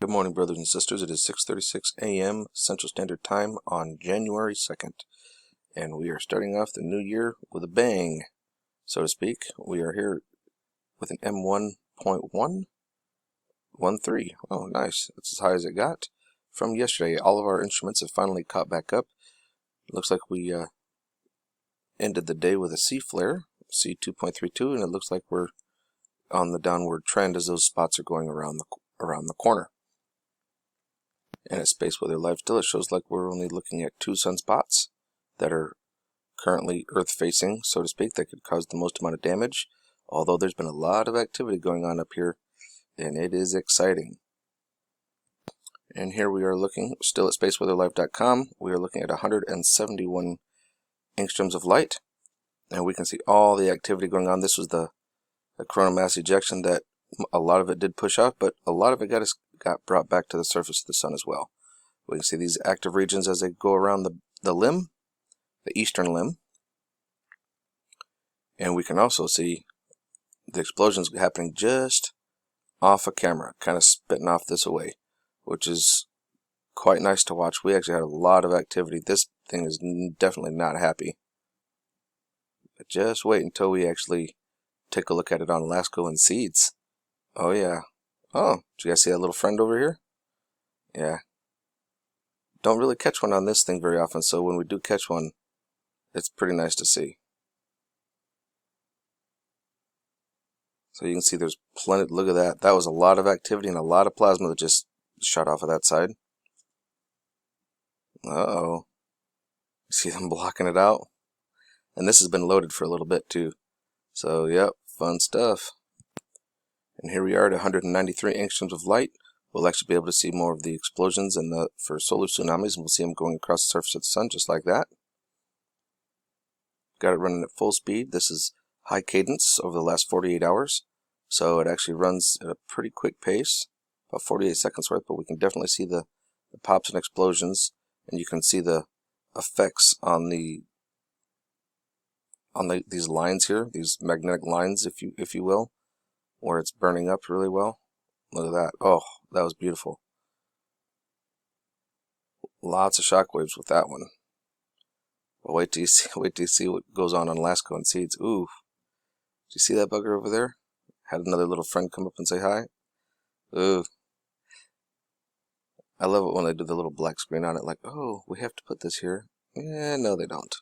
Good morning, brothers and sisters. It is 6:36 a.m. Central Standard Time on January 2nd, and we are starting off the new year with a bang, so to speak. We are here with an M1.113. Oh, nice. That's as high as it got from yesterday. All of our instruments have finally caught back up. It looks like we ended the day with a C flare, C2.32, and it looks like we're on the downward trend as those spots are going around the corner. And at Space Weather Live still, it shows like we're only looking at 2 sunspots that are currently Earth facing, so to speak, that could cause the most amount of damage. Although there's been a lot of activity going on up here, and it is exciting. And here we are looking still at spaceweatherlive.com. We are looking at 171 angstroms of light, and we can see all the activity going on. This was the coronal mass ejection that a lot of it did push out, but a lot of it got brought back to the surface of the sun as well. We can see these active regions as they go around the limb, the eastern limb, and we can also see the explosions happening just off of camera, kind of spitting off this away, which is quite nice to watch. We actually had a lot of activity. This thing is definitely not happy. But just wait until we actually take a look at it on LASCO and seeds. Oh yeah. Oh, did you guys see that little friend over here? Yeah. Don't really catch one on this thing very often, so when we do catch one, it's pretty nice to see. So you can see there's plenty. Look at that. That was a lot of activity and a lot of plasma that just shot off of that side. Uh-oh. You see them blocking it out? And this has been loaded for a little bit too. So, yep, fun stuff. And here we are at 193 angstroms of light. We'll actually be able to see more of the explosions for solar tsunamis, and we'll see them going across the surface of the sun just like that. Got it running at full speed. This is high cadence over the last 48 hours. So it actually runs at a pretty quick pace, about 48 seconds worth, but we can definitely see the pops and explosions, and you can see the effects on these lines here, these magnetic lines, if you will, where it's burning up really well. Look at that. Oh, that was beautiful. Lots of shock waves with that one. Well, wait till you see what goes on LASCO and seeds. Ooh. Did you see that bugger over there? Had another little friend come up and say hi. Ooh. I love it when they do the little black screen on it, like, oh, we have to put this here. Yeah, no, they don't.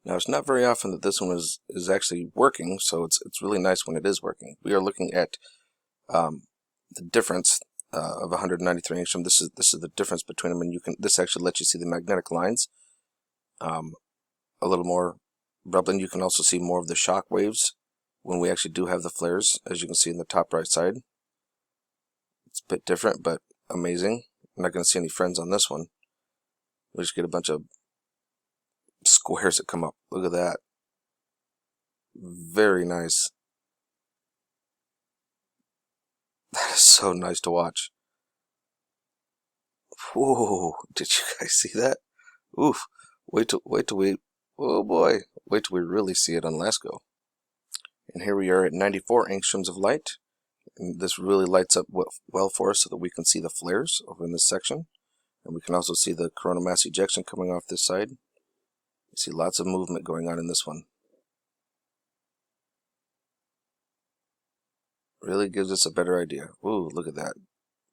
Now, it's not very often that this one is actually working, so it's really nice when it is working. We are looking at the difference of 193 angstrom. This is the difference between them, and this actually lets you see the magnetic lines a little more abruptly. You can also see more of the shock waves when we actually do have the flares, as you can see in the top right side. It's a bit different, but amazing. I'm not going to see any friends on this one. We just get a bunch of squares that come up. Look at that. Very nice. That is so nice to watch. Whoa, did you guys see that? Oof. Wait till we, oh boy, wait till we really see it on LASCO. And here we are at 94 angstroms of light. And this really lights up well for us so that we can see the flares over in this section. And we can also see the coronal mass ejection coming off this side. You see lots of movement going on in this one. Really gives us a better idea. Ooh, look at that.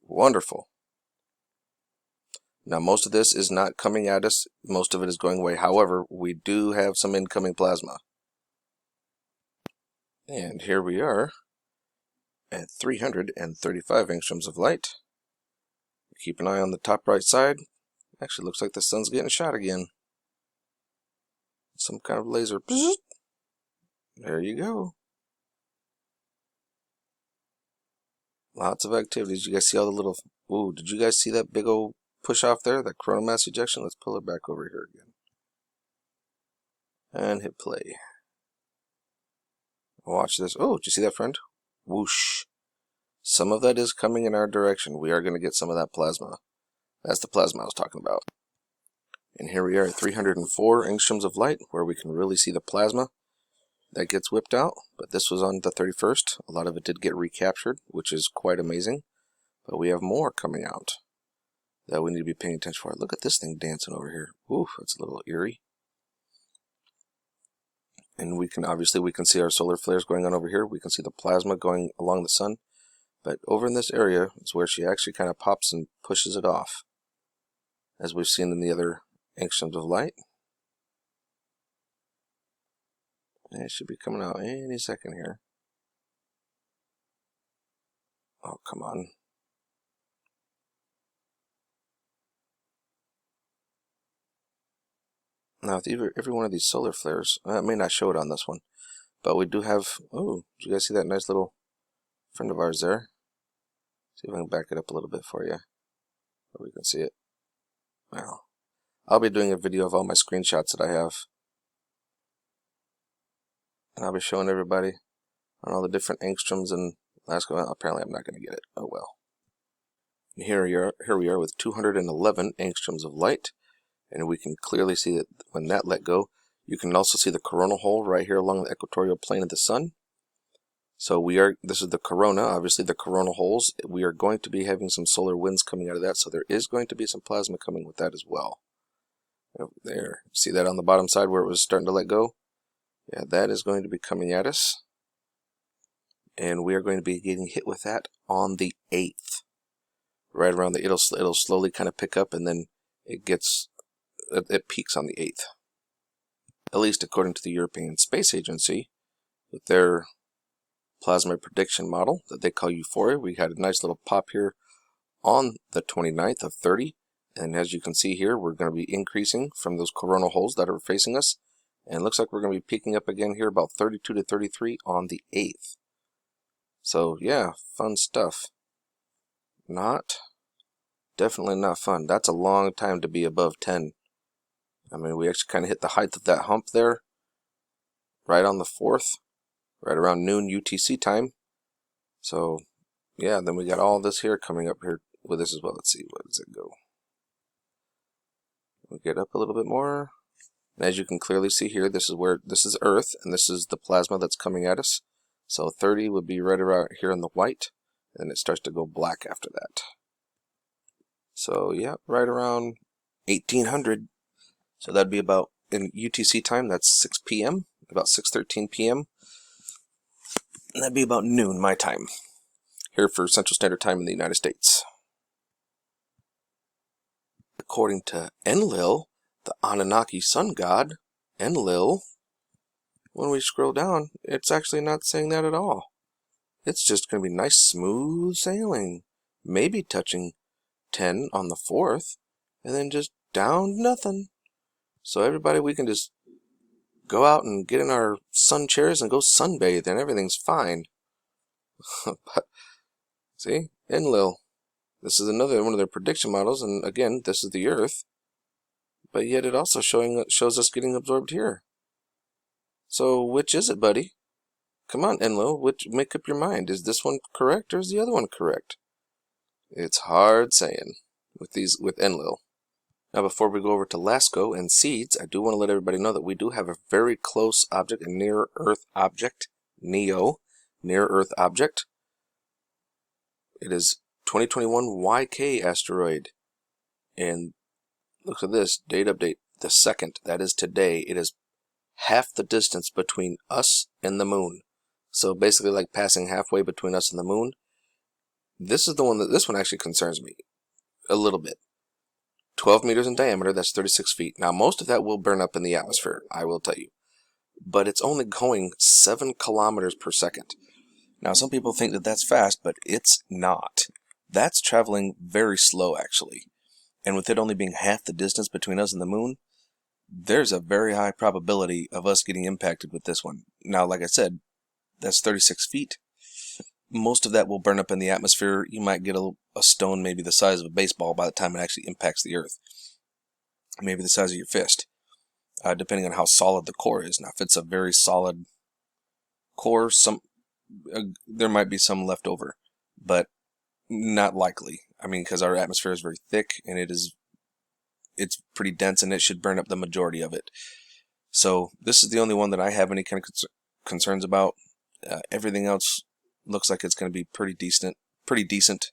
Wonderful. Now, most of this is not coming at us. Most of it is going away. However, we do have some incoming plasma. And here we are at 335 angstroms of light. Keep an eye on the top right side. Actually, looks like the sun's getting shot again. Some kind of laser. There you go. Lots of activities. You guys see all the little... Ooh, did you guys see that big old push off there? That coronal mass ejection? Let's pull it back over here again. And hit play. Watch this. Oh, did you see that, friend? Whoosh. Some of that is coming in our direction. We are going to get some of that plasma. That's the plasma I was talking about. And here we are at 304 angstroms of light, where we can really see the plasma that gets whipped out. But this was on the 31st. A lot of it did get recaptured, which is quite amazing. But we have more coming out that we need to be paying attention for. Look at this thing dancing over here. Ooh, that's a little eerie. And we can see our solar flares going on over here. We can see the plasma going along the sun. But over in this area is where she actually kind of pops and pushes it off, as we've seen in the other angstroms of light. And it should be coming out any second here. Oh, come on. Now, with every one of these solar flares, I may not show it on this one, but we do have, oh, did you guys see that nice little friend of ours there? See if I can back it up a little bit for you, where we can see it. Well, I'll be doing a video of all my screenshots that I have. And I'll be showing everybody on all the different angstroms and last. Well, apparently I'm not going to get it. Oh well. And here we are with 211 angstroms of light. And we can clearly see that when that let go, you can also see the coronal hole right here along the equatorial plane of the sun. So this is the corona, obviously the coronal holes. We are going to be having some solar winds coming out of that, so there is going to be some plasma coming with that as well. Over there, see that on the bottom side where it was starting to let go? Yeah, that is going to be coming at us. And we are going to be getting hit with that on the 8th. Right around the, it'll slowly kind of pick up, and then it peaks on the 8th. At least according to the European Space Agency, with their plasma prediction model that they call Euphoria. We had a nice little pop here on the 29th of 30, and as you can see here, we're going to be increasing from those coronal holes that are facing us, and it looks like we're going to be peaking up again here about 32 to 33 on the 8th. So yeah, fun stuff. Definitely not fun. That's a long time to be above 10. I mean, we actually kind of hit the height of that hump there right on the 4th, right around noon UTC time. So yeah, then we got all this here coming up here with this as well. Let's see, what does it go? We'll get up a little bit more. And as you can clearly see here, this is Earth, and this is the plasma that's coming at us. So 30 would be right around here in the white, and it starts to go black after that. So yeah, right around 1800. So that'd be about, in UTC time, that's 6 p.m., about 6:13 p.m. And that'd be about noon my time, here for Central Standard Time in the United States. According to Enlil, the Anunnaki sun god, Enlil, when we scroll down, it's actually not saying that at all. It's just going to be nice, smooth sailing. Maybe touching 10 on the 4th, and then just down nothing. So everybody, we can just go out and get in our sun chairs and go sunbathe, and everything's fine. But, see, Enlil. This is another one of their prediction models, and again, this is the Earth. But yet it also shows us getting absorbed here. So which is it, buddy? Come on, Enlil, make up your mind. Is this one correct, or is the other one correct? It's hard saying with Enlil. Now, before we go over to LASCO and seeds, I do want to let everybody know that we do have a very close object, a near-Earth object, NEO, near-Earth object. It is 2021 YK asteroid. And look at this, date update, the 2nd, that is today. It is half the distance between us and the moon. So basically like passing halfway between us and the moon. This is the one this one actually concerns me a little bit. 12 meters in diameter, that's 36 feet. Now, most of that will burn up in the atmosphere, I will tell you. But it's only going 7 kilometers per second. Now, some people think that that's fast, but it's not. That's traveling very slow, actually. And with it only being half the distance between us and the moon, there's a very high probability of us getting impacted with this one. Now, like I said, that's 36 feet. Most of that will burn up in the atmosphere. You might get a stone maybe the size of a baseball by the time it actually impacts the Earth. Maybe the size of your fist, depending on how solid the core is. Now, if it's a very solid core, there might be some left over, but not likely. I mean, because our atmosphere is very thick, and it's pretty dense, and it should burn up the majority of it. So this is the only one that I have any kind of concerns about. Everything else looks like it's going to be pretty decent.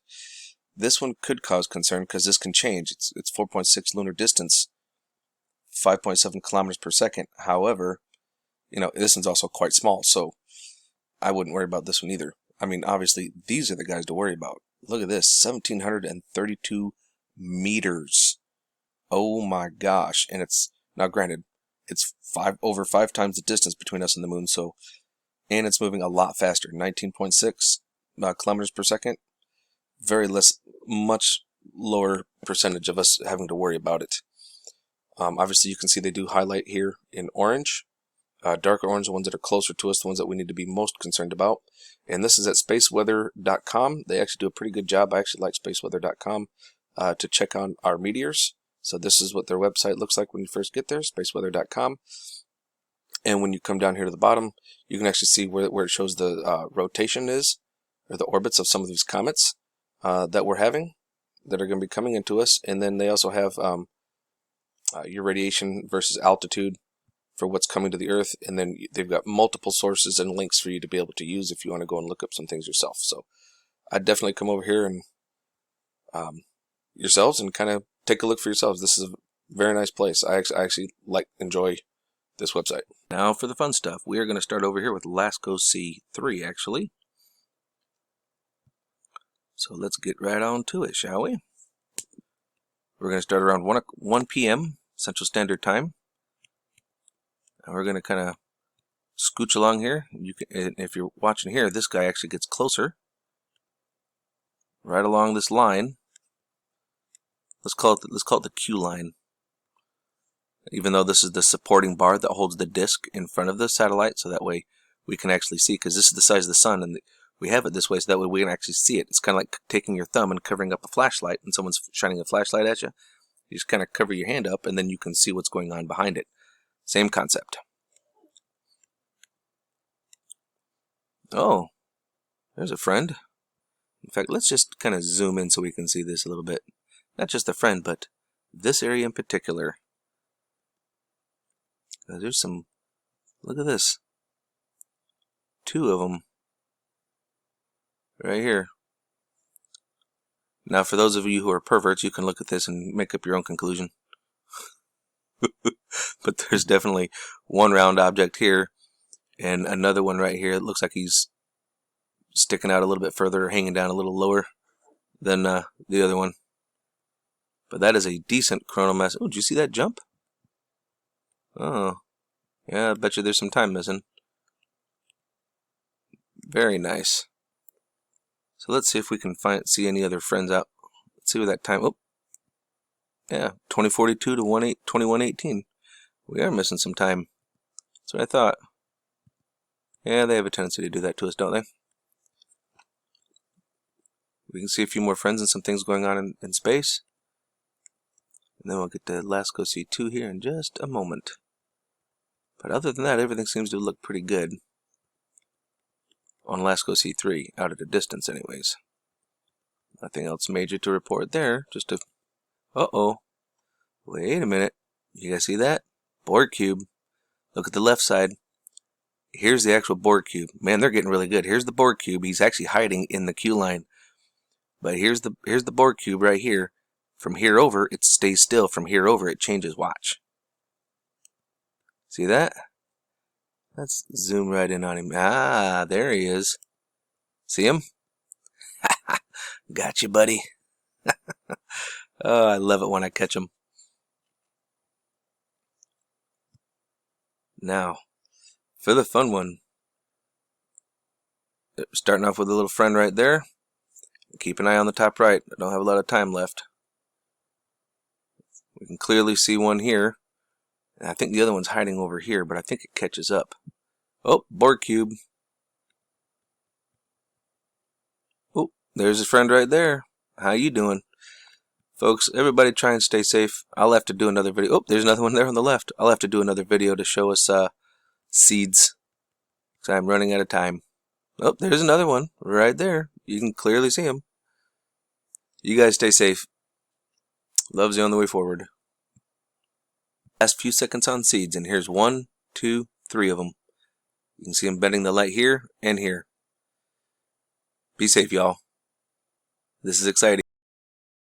This one could cause concern because this can change. It's 4.6 lunar distance, 5.7 kilometers per second. However, this one's also quite small, so I wouldn't worry about this one either. I mean, obviously, these are the guys to worry about. Look at this, 1,732 meters. Oh my gosh. And it's, now granted, it's over five times the distance between us and the moon, so, and it's moving a lot faster, 19.6 kilometers per second. Much lower percentage of us having to worry about it. Obviously, you can see they do highlight here in orange. Darker orange, the ones that are closer to us, the ones that we need to be most concerned about. And this is at spaceweather.com. They actually do a pretty good job. I actually like spaceweather.com to check on our meteors. So this is what their website looks like when you first get there, spaceweather.com. And when you come down here to the bottom, you can actually see where it shows the rotation is, or the orbits of some of these comets that we're having, that are going to be coming into us. And then they also have your radiation versus altitude for what's coming to the Earth, and then they've got multiple sources and links for you to be able to use if you want to go and look up some things yourself. So I'd definitely come over here and yourselves and kind of take a look for yourselves. This is a very nice place. I actually enjoy this website. Now for the fun stuff, we are going to start over here with LASCO C3 actually. So let's get right on to it, shall we? We're going to start around 1 p.m. Central Standard Time. And we're going to kind of scooch along here. If you're watching here, this guy actually gets closer. Right along this line. Let's call it the Q line. Even though this is the supporting bar that holds the disk in front of the satellite, so that way we can actually see, because this is the size of the sun, and we have it this way so that way we can actually see it. It's kind of like taking your thumb and covering up a flashlight, and someone's shining a flashlight at you. You just kind of cover your hand up, and then you can see what's going on behind it. Same concept. Oh, there's a friend. In fact, let's just kind of zoom in so we can see this a little bit. Not just a friend, but this area in particular. There's some, look at this. 2 of them. Right here. Now for those of you who are perverts, you can look at this and make up your own conclusion. But there's definitely one round object here and another one right here. It looks like he's sticking out a little bit further, hanging down a little lower than the other one. But that is a decent coronal mass. Oh, did you see that jump? Oh, yeah, I bet you there's some time missing. Very nice. So let's see if we can see any other friends out. Let's see where that time. Oh, yeah, 2042 to 2118. We are missing some time. That's what I thought. Yeah, they have a tendency to do that to us, don't they? We can see a few more friends and some things going on in space. And then we'll get to LASCO C2 here in just a moment. But other than that, everything seems to look pretty good on LASCO C3, out at a distance anyways. Nothing else major to report there. Just a... Uh-oh. Wait a minute. You guys see that? Borg cube. Look at the left side. Here's the actual Borg cube. Man, they're getting really good. Here's the Borg cube. He's actually hiding in the Q line. But here's the Borg cube right here. From here over, it stays still. From here over, it changes. Watch. See that? Let's zoom right in on him. Ah, there he is. See him? Got you, buddy. Oh, I love it when I catch him. Now, for the fun one, starting off with a little friend right there. Keep an eye on the top right. I don't have a lot of time left. We can clearly see one here. And I think the other one's hiding over here, but I think it catches up. Oh, Borg cube. Oh, there's his friend right there. How you doing? Folks, everybody try and stay safe. I'll have to do another video. Oh, there's another one there on the left. I'll have to do another video to show us seeds. Because I'm running out of time. Oh, there's another one right there. You can clearly see him. You guys stay safe. Loves you on the way forward. Last few seconds on seeds, and here's 1, 2, 3 of them. You can see them bending the light here and here. Be safe, y'all. This is exciting.